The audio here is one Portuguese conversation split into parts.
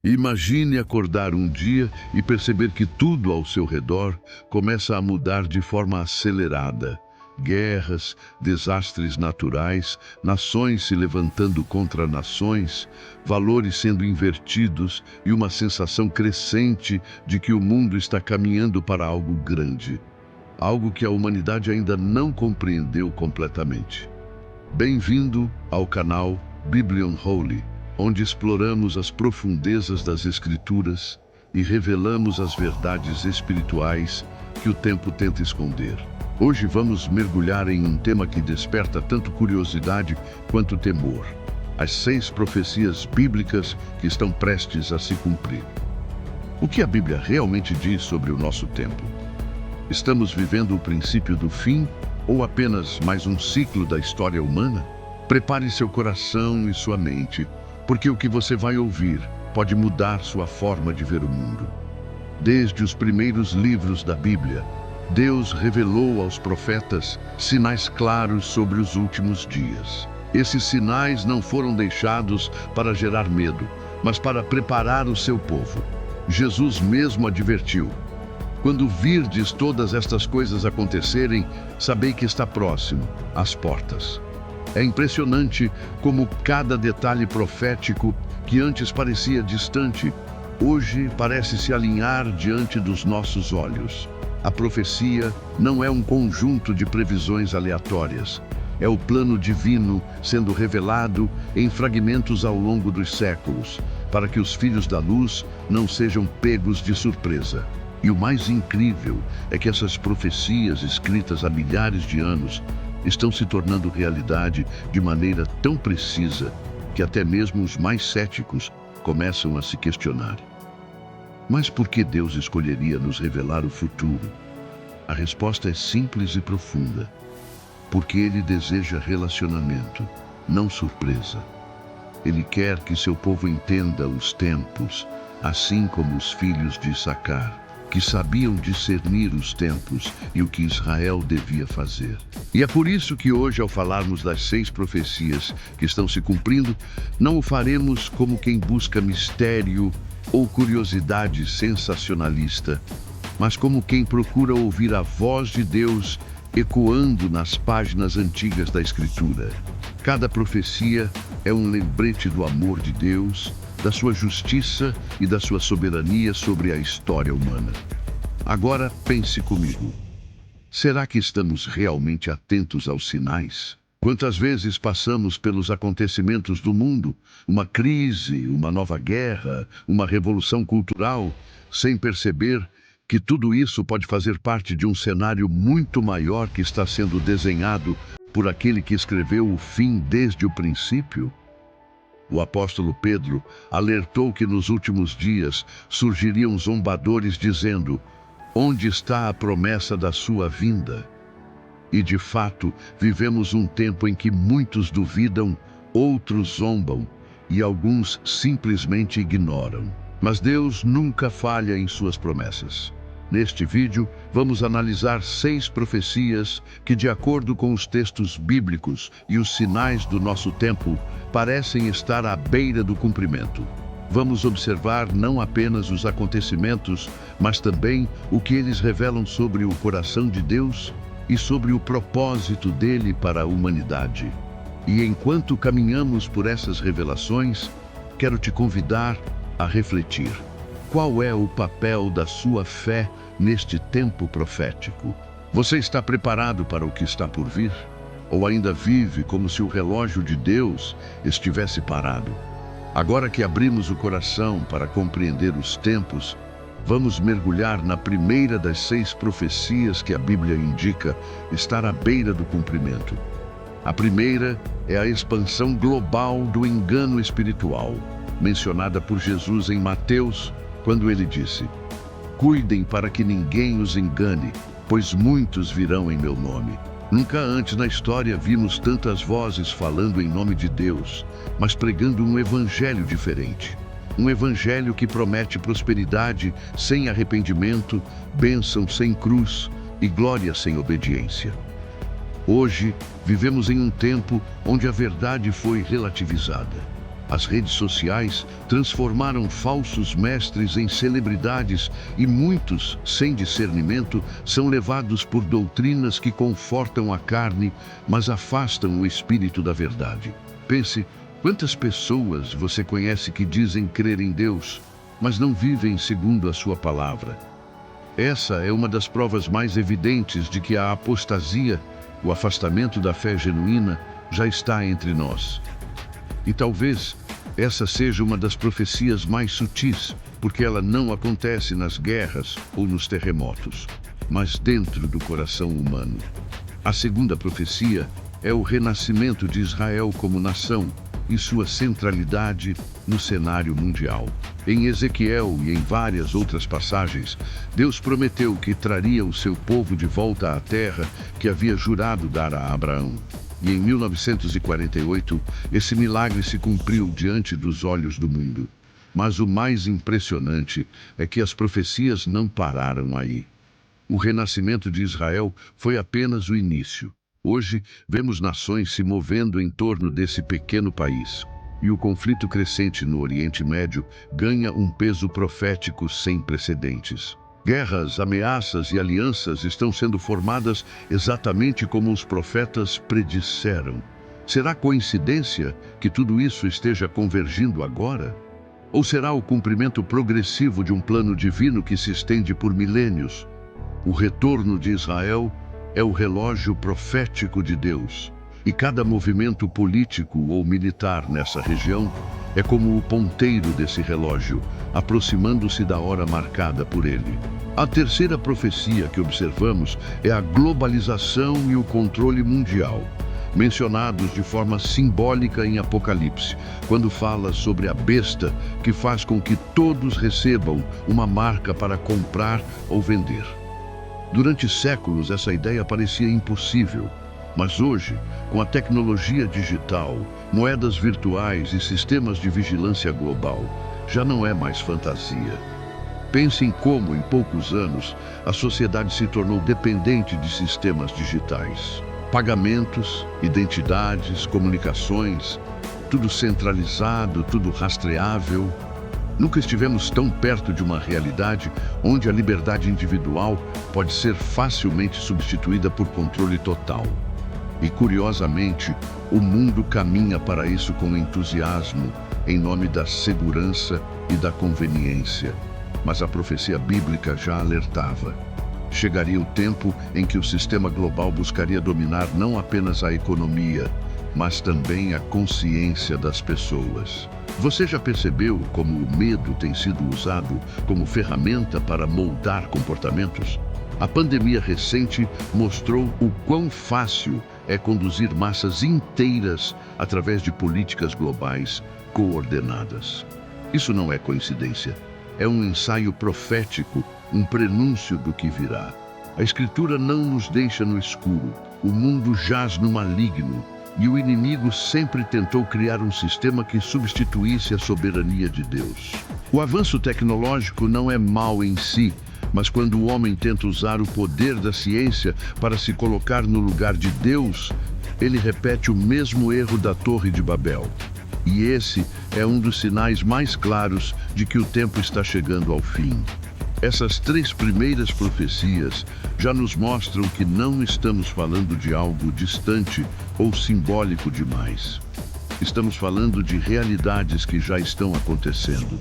Imagine acordar um dia e perceber que tudo ao seu redor começa a mudar de forma acelerada. Guerras, desastres naturais, nações se levantando contra nações, valores sendo invertidos e uma sensação crescente de que o mundo está caminhando para algo grande. Algo que a humanidade ainda não compreendeu completamente. Bem-vindo ao canal Biblion Holy, onde exploramos as profundezas das Escrituras e revelamos as verdades espirituais que o tempo tenta esconder. Hoje vamos mergulhar em um tema que desperta tanto curiosidade quanto temor: as 6 profecias bíblicas que estão prestes a se cumprir. O que a Bíblia realmente diz sobre o nosso tempo? Estamos vivendo o princípio do fim ou apenas mais um ciclo da história humana? Prepare seu coração e sua mente, porque o que você vai ouvir pode mudar sua forma de ver o mundo. Desde os primeiros livros da Bíblia, Deus revelou aos profetas sinais claros sobre os últimos dias. Esses sinais não foram deixados para gerar medo, mas para preparar o seu povo. Jesus mesmo advertiu: quando virdes todas estas coisas acontecerem, sabei que está próximo, às portas. É impressionante como cada detalhe profético que antes parecia distante, hoje parece se alinhar diante dos nossos olhos. A profecia não é um conjunto de previsões aleatórias. É o plano divino sendo revelado em fragmentos ao longo dos séculos, para que os filhos da luz não sejam pegos de surpresa. E o mais incrível é que essas profecias escritas há milhares de anos estão se tornando realidade de maneira tão precisa que até mesmo os mais céticos começam a se questionar. Mas por que Deus escolheria nos revelar o futuro? A resposta é simples e profunda. Porque Ele deseja relacionamento, não surpresa. Ele quer que seu povo entenda os tempos, assim como os filhos de Issacar, que sabiam discernir os tempos e o que Israel devia fazer. E é por isso que hoje, ao falarmos das 6 profecias que estão se cumprindo, não o faremos como quem busca mistério ou curiosidade sensacionalista, mas como quem procura ouvir a voz de Deus ecoando nas páginas antigas da Escritura. Cada profecia é um lembrete do amor de Deus, da sua justiça e da sua soberania sobre a história humana. Agora pense comigo. Será que estamos realmente atentos aos sinais? Quantas vezes passamos pelos acontecimentos do mundo, uma crise, uma nova guerra, uma revolução cultural, sem perceber que tudo isso pode fazer parte de um cenário muito maior que está sendo desenhado por aquele que escreveu o fim desde o princípio? O apóstolo Pedro alertou que nos últimos dias surgiriam zombadores dizendo: onde está a promessa da sua vinda? E de fato, vivemos um tempo em que muitos duvidam, outros zombam e alguns simplesmente ignoram. Mas Deus nunca falha em suas promessas. Neste vídeo, vamos analisar 6 profecias que, de acordo com os textos bíblicos e os sinais do nosso tempo, parecem estar à beira do cumprimento. Vamos observar não apenas os acontecimentos, mas também o que eles revelam sobre o coração de Deus e sobre o propósito dele para a humanidade. E enquanto caminhamos por essas revelações, quero te convidar a refletir. Qual é o papel da sua fé neste tempo profético? Você está preparado para o que está por vir? Ou ainda vive como se o relógio de Deus estivesse parado? Agora que abrimos o coração para compreender os tempos, vamos mergulhar na primeira das 6 profecias que a Bíblia indica estar à beira do cumprimento. A primeira é a expansão global do engano espiritual, mencionada por Jesus em Mateus, quando ele disse: cuidem para que ninguém os engane, pois muitos virão em meu nome. Nunca antes na história vimos tantas vozes falando em nome de Deus, mas pregando um evangelho diferente. Um evangelho que promete prosperidade sem arrependimento, bênção sem cruz e glória sem obediência. Hoje, vivemos em um tempo onde a verdade foi relativizada. As redes sociais transformaram falsos mestres em celebridades e muitos, sem discernimento, são levados por doutrinas que confortam a carne, mas afastam o espírito da verdade. Pense, quantas pessoas você conhece que dizem crer em Deus, mas não vivem segundo a sua palavra? Essa é uma das provas mais evidentes de que a apostasia, o afastamento da fé genuína, já está entre nós. E talvez essa seja uma das profecias mais sutis, porque ela não acontece nas guerras ou nos terremotos, mas dentro do coração humano. A segunda profecia é o renascimento de Israel como nação e sua centralidade no cenário mundial. Em Ezequiel e em várias outras passagens, Deus prometeu que traria o seu povo de volta à terra que havia jurado dar a Abraão. E em 1948, esse milagre se cumpriu diante dos olhos do mundo. Mas o mais impressionante é que as profecias não pararam aí. O renascimento de Israel foi apenas o início. Hoje, vemos nações se movendo em torno desse pequeno país. E o conflito crescente no Oriente Médio ganha um peso profético sem precedentes. Guerras, ameaças e alianças estão sendo formadas exatamente como os profetas predisseram. Será coincidência que tudo isso esteja convergindo agora? Ou será o cumprimento progressivo de um plano divino que se estende por milênios? O retorno de Israel é o relógio profético de Deus. E cada movimento político ou militar nessa região é como o ponteiro desse relógio, aproximando-se da hora marcada por ele. A terceira profecia que observamos é a globalização e o controle mundial, mencionados de forma simbólica em Apocalipse, quando fala sobre a besta que faz com que todos recebam uma marca para comprar ou vender. Durante séculos, essa ideia parecia impossível. Mas hoje, com a tecnologia digital, moedas virtuais e sistemas de vigilância global, já não é mais fantasia. Pense em como, em poucos anos, a sociedade se tornou dependente de sistemas digitais. Pagamentos, identidades, comunicações, tudo centralizado, tudo rastreável. Nunca estivemos tão perto de uma realidade onde a liberdade individual pode ser facilmente substituída por controle total. E, curiosamente, o mundo caminha para isso com entusiasmo, em nome da segurança e da conveniência. Mas a profecia bíblica já alertava. Chegaria o tempo em que o sistema global buscaria dominar não apenas a economia, mas também a consciência das pessoas. Você já percebeu como o medo tem sido usado como ferramenta para moldar comportamentos? A pandemia recente mostrou o quão fácil é conduzir massas inteiras através de políticas globais coordenadas. Isso não é coincidência. É um ensaio profético, um prenúncio do que virá. A Escritura não nos deixa no escuro. O mundo jaz no maligno e o inimigo sempre tentou criar um sistema que substituísse a soberania de Deus. O avanço tecnológico não é mau em si, mas quando o homem tenta usar o poder da ciência para se colocar no lugar de Deus, ele repete o mesmo erro da Torre de Babel. E esse é um dos sinais mais claros de que o tempo está chegando ao fim. Essas três primeiras profecias já nos mostram que não estamos falando de algo distante ou simbólico demais. Estamos falando de realidades que já estão acontecendo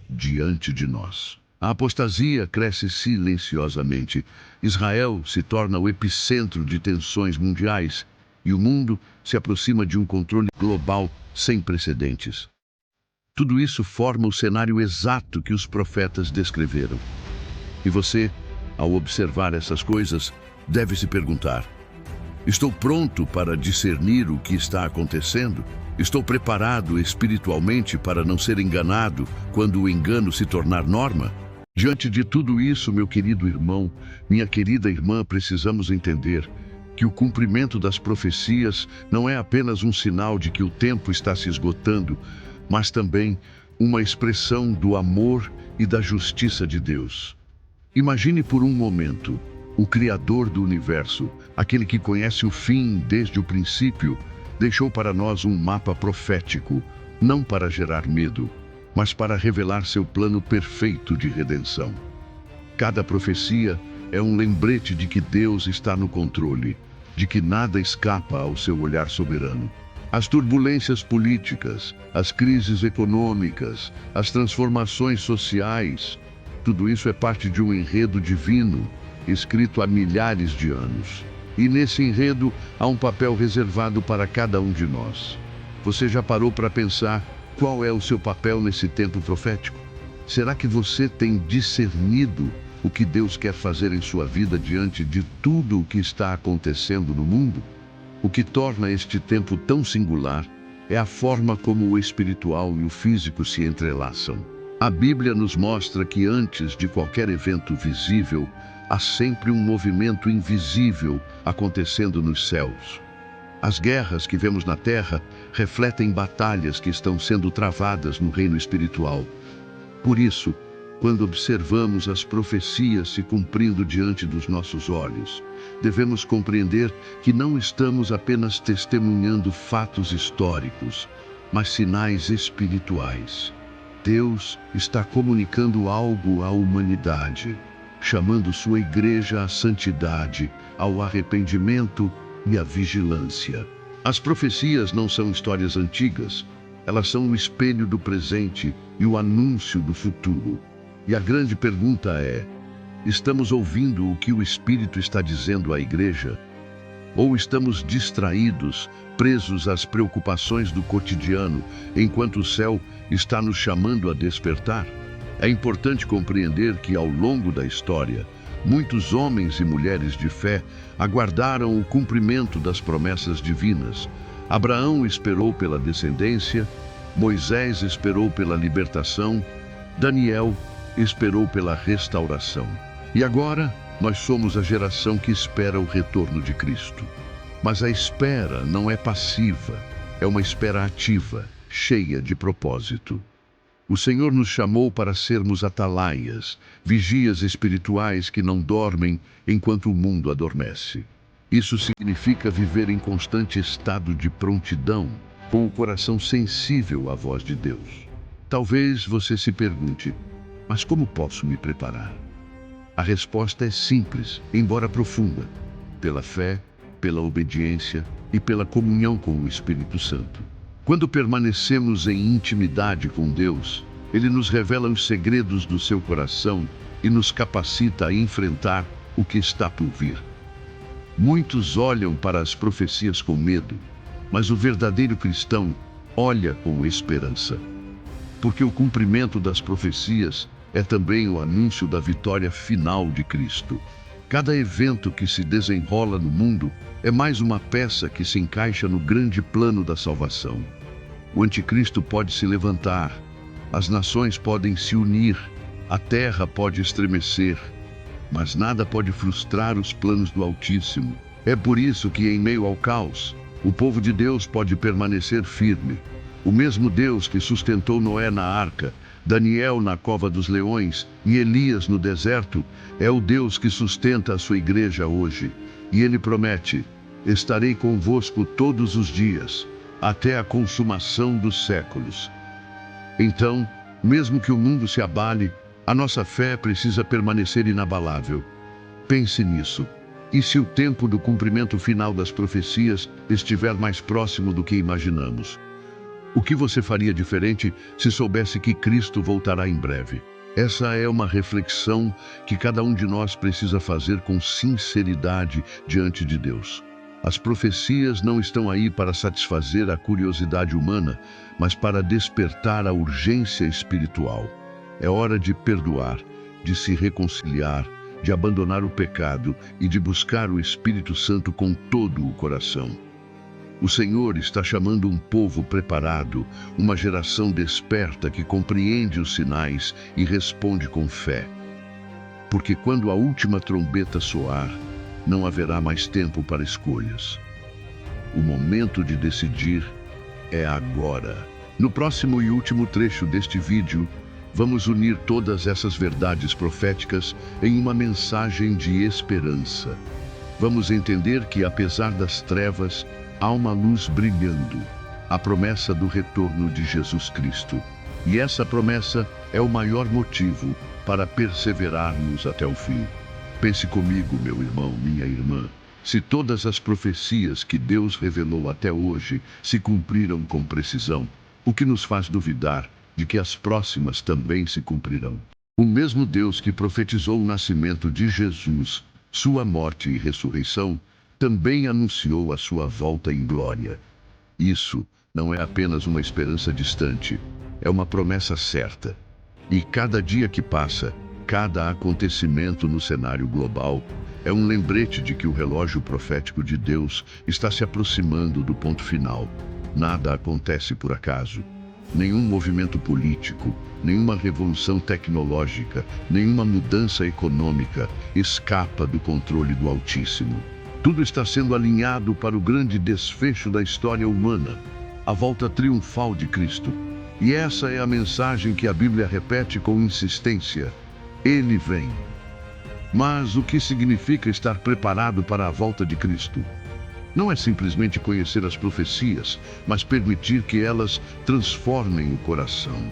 diante de nós. A apostasia cresce silenciosamente. Israel se torna o epicentro de tensões mundiais e o mundo se aproxima de um controle global sem precedentes. Tudo isso forma o cenário exato que os profetas descreveram. E você, ao observar essas coisas, deve se perguntar: estou pronto para discernir o que está acontecendo? Estou preparado espiritualmente para não ser enganado quando o engano se tornar norma? Diante de tudo isso, meu querido irmão, minha querida irmã, precisamos entender que o cumprimento das profecias não é apenas um sinal de que o tempo está se esgotando, mas também uma expressão do amor e da justiça de Deus. Imagine por um momento o Criador do universo, aquele que conhece o fim desde o princípio, deixou para nós um mapa profético, não para gerar medo, mas para revelar seu plano perfeito de redenção. Cada profecia é um lembrete de que Deus está no controle, de que nada escapa ao seu olhar soberano. As turbulências políticas, as crises econômicas, as transformações sociais, tudo isso é parte de um enredo divino, escrito há milhares de anos. E nesse enredo há um papel reservado para cada um de nós. Você já parou para pensar qual é o seu papel nesse tempo profético? Será que você tem discernido o que Deus quer fazer em sua vida diante de tudo o que está acontecendo no mundo? O que torna este tempo tão singular é a forma como o espiritual e o físico se entrelaçam. A Bíblia nos mostra que antes de qualquer evento visível, há sempre um movimento invisível acontecendo nos céus. As guerras que vemos na terra refletem batalhas que estão sendo travadas no reino espiritual. Por isso, quando observamos as profecias se cumprindo diante dos nossos olhos, devemos compreender que não estamos apenas testemunhando fatos históricos, mas sinais espirituais. Deus está comunicando algo à humanidade, chamando sua igreja à santidade, ao arrependimento e à vigilância. As profecias não são histórias antigas, elas são o espelho do presente e o anúncio do futuro. E a grande pergunta é: estamos ouvindo o que o Espírito está dizendo à igreja? Ou estamos distraídos, presos às preocupações do cotidiano, enquanto o céu está nos chamando a despertar? É importante compreender que, ao longo da história, muitos homens e mulheres de fé aguardaram o cumprimento das promessas divinas. Abraão esperou pela descendência, Moisés esperou pela libertação, Daniel esperou pela restauração. E agora, nós somos a geração que espera o retorno de Cristo. Mas a espera não é passiva, é uma espera ativa, cheia de propósito. O Senhor nos chamou para sermos atalaias, vigias espirituais que não dormem enquanto o mundo adormece. Isso significa viver em constante estado de prontidão, com o coração sensível à voz de Deus. Talvez você se pergunte: mas como posso me preparar? A resposta é simples, embora profunda: pela fé, pela obediência e pela comunhão com o Espírito Santo. Quando permanecemos em intimidade com Deus, Ele nos revela os segredos do seu coração e nos capacita a enfrentar o que está por vir. Muitos olham para as profecias com medo, mas o verdadeiro cristão olha com esperança. Porque o cumprimento das profecias é também o anúncio da vitória final de Cristo. Cada evento que se desenrola no mundo é mais uma peça que se encaixa no grande plano da salvação. O anticristo pode se levantar, as nações podem se unir, a terra pode estremecer, mas nada pode frustrar os planos do Altíssimo. É por isso que, em meio ao caos, o povo de Deus pode permanecer firme. O mesmo Deus que sustentou Noé na arca, Daniel na cova dos leões e Elias no deserto, é o Deus que sustenta a sua igreja hoje. E Ele promete: estarei convosco todos os dias, até a consumação dos séculos. Então, mesmo que o mundo se abale, a nossa fé precisa permanecer inabalável. Pense nisso. E se o tempo do cumprimento final das profecias estiver mais próximo do que imaginamos? O que você faria diferente se soubesse que Cristo voltará em breve? Essa é uma reflexão que cada um de nós precisa fazer com sinceridade diante de Deus. As profecias não estão aí para satisfazer a curiosidade humana, mas para despertar a urgência espiritual. É hora de perdoar, de se reconciliar, de abandonar o pecado e de buscar o Espírito Santo com todo o coração. O Senhor está chamando um povo preparado, uma geração desperta que compreende os sinais e responde com fé. Porque quando a última trombeta soar, não haverá mais tempo para escolhas. O momento de decidir é agora. No próximo e último trecho deste vídeo, vamos unir todas essas verdades proféticas em uma mensagem de esperança. Vamos entender que, apesar das trevas, há uma luz brilhando. a promessa do retorno de Jesus Cristo. E essa promessa é o maior motivo para perseverarmos até o fim. Pense comigo, meu irmão, minha irmã. Se todas as profecias que Deus revelou até hoje se cumpriram com precisão, o que nos faz duvidar de que as próximas também se cumprirão? O mesmo Deus que profetizou o nascimento de Jesus, sua morte e ressurreição, também anunciou a sua volta em glória. Isso não é apenas uma esperança distante, é uma promessa certa. E cada dia que passa, cada acontecimento no cenário global, é um lembrete de que o relógio profético de Deus está se aproximando do ponto final. Nada acontece por acaso. Nenhum movimento político, nenhuma revolução tecnológica, nenhuma mudança econômica escapa do controle do Altíssimo. Tudo está sendo alinhado para o grande desfecho da história humana, a volta triunfal de Cristo. E essa é a mensagem que a Bíblia repete com insistência: Ele vem. Mas o que significa estar preparado para a volta de Cristo? Não é simplesmente conhecer as profecias, mas permitir que elas transformem o coração.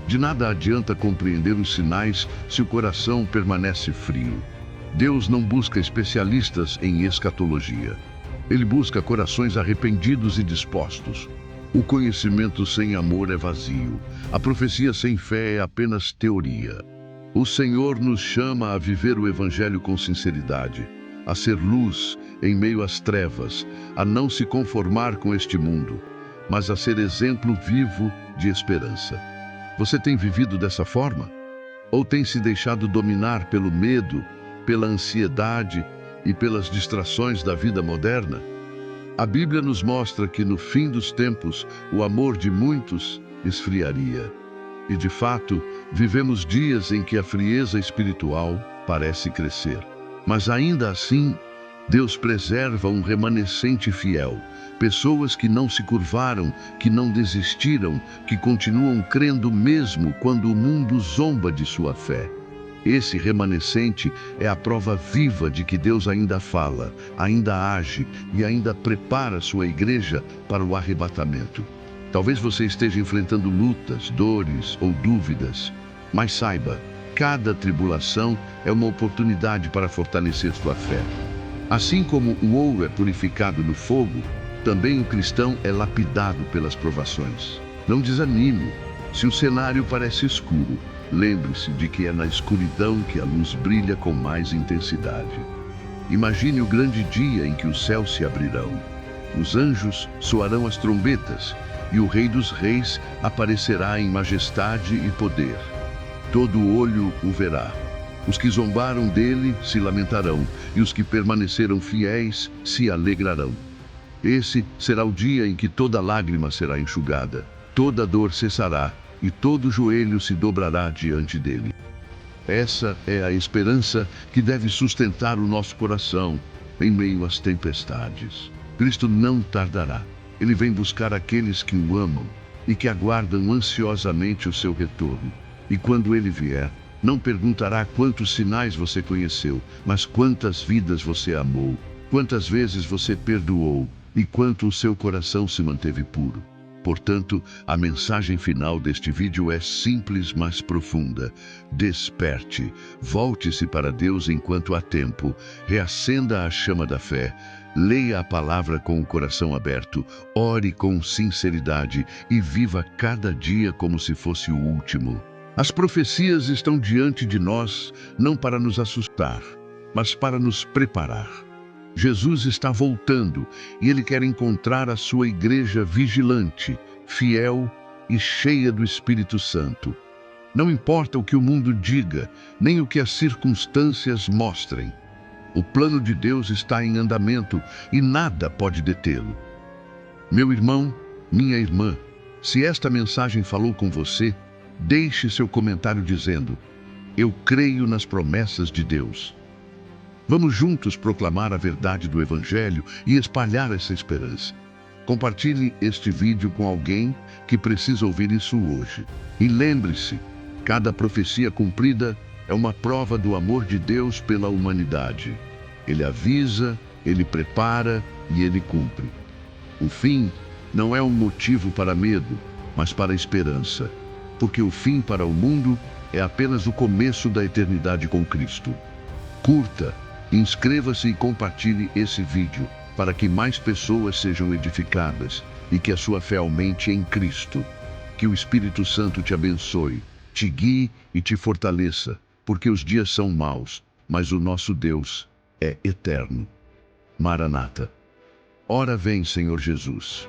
De nada adianta compreender os sinais se o coração permanece frio. Deus não busca especialistas em escatologia. Ele busca corações arrependidos e dispostos. O conhecimento sem amor é vazio. A profecia sem fé é apenas teoria. O Senhor nos chama a viver o Evangelho com sinceridade, a ser luz em meio às trevas, a não se conformar com este mundo, mas a ser exemplo vivo de esperança. Você tem vivido dessa forma? Ou tem se deixado dominar pelo medo, pela ansiedade e pelas distrações da vida moderna? A Bíblia nos mostra que no fim dos tempos o amor de muitos esfriaria. E de fato, vivemos dias em que a frieza espiritual parece crescer. Mas ainda assim, Deus preserva um remanescente fiel, pessoas que não se curvaram, que não desistiram, que continuam crendo mesmo quando o mundo zomba de sua fé. Esse remanescente é a prova viva de que Deus ainda fala, ainda age e ainda prepara sua igreja para o arrebatamento. Talvez você esteja enfrentando lutas, dores ou dúvidas, mas saiba, cada tribulação é uma oportunidade para fortalecer sua fé. Assim como o ouro é purificado no fogo, também o cristão é lapidado pelas provações. Não desanime. Se o cenário parece escuro, lembre-se de que é na escuridão que a luz brilha com mais intensidade. Imagine o grande dia em que os céus se abrirão. Os anjos soarão as trombetas e o Rei dos Reis aparecerá em majestade e poder. Todo olho o verá. Os que zombaram dele se lamentarão, e os que permaneceram fiéis se alegrarão. Esse será o dia em que toda lágrima será enxugada, toda dor cessará, e todo joelho se dobrará diante dele. Essa é a esperança que deve sustentar o nosso coração em meio às tempestades. Cristo não tardará. Ele vem buscar aqueles que o amam e que aguardam ansiosamente o seu retorno. E quando ele vier, não perguntará quantos sinais você conheceu, mas quantas vidas você amou, quantas vezes você perdoou e quanto o seu coração se manteve puro. Portanto, a mensagem final deste vídeo é simples, mas profunda. Desperte, volte-se para Deus enquanto há tempo, reacenda a chama da fé, leia a palavra com o coração aberto, ore com sinceridade e viva cada dia como se fosse o último. As profecias estão diante de nós não para nos assustar, mas para nos preparar. Jesus está voltando e Ele quer encontrar a sua igreja vigilante, fiel e cheia do Espírito Santo. Não importa o que o mundo diga, nem o que as circunstâncias mostrem. O plano de Deus está em andamento e nada pode detê-lo. Meu irmão, minha irmã, se esta mensagem falou com você, deixe seu comentário dizendo: eu creio nas promessas de Deus. Vamos juntos proclamar a verdade do Evangelho e espalhar essa esperança. Compartilhe este vídeo com alguém que precisa ouvir isso hoje. E lembre-se, cada profecia cumprida é uma prova do amor de Deus pela humanidade. Ele avisa, Ele prepara e Ele cumpre. O fim não é um motivo para medo, mas para esperança, porque o fim para o mundo é apenas o começo da eternidade com Cristo. Curta, inscreva-se e compartilhe esse vídeo para que mais pessoas sejam edificadas e que a sua fé aumente em Cristo. Que o Espírito Santo te abençoe, te guie e te fortaleça, porque os dias são maus, mas o nosso Deus é eterno. Maranata. Ora vem, Senhor Jesus.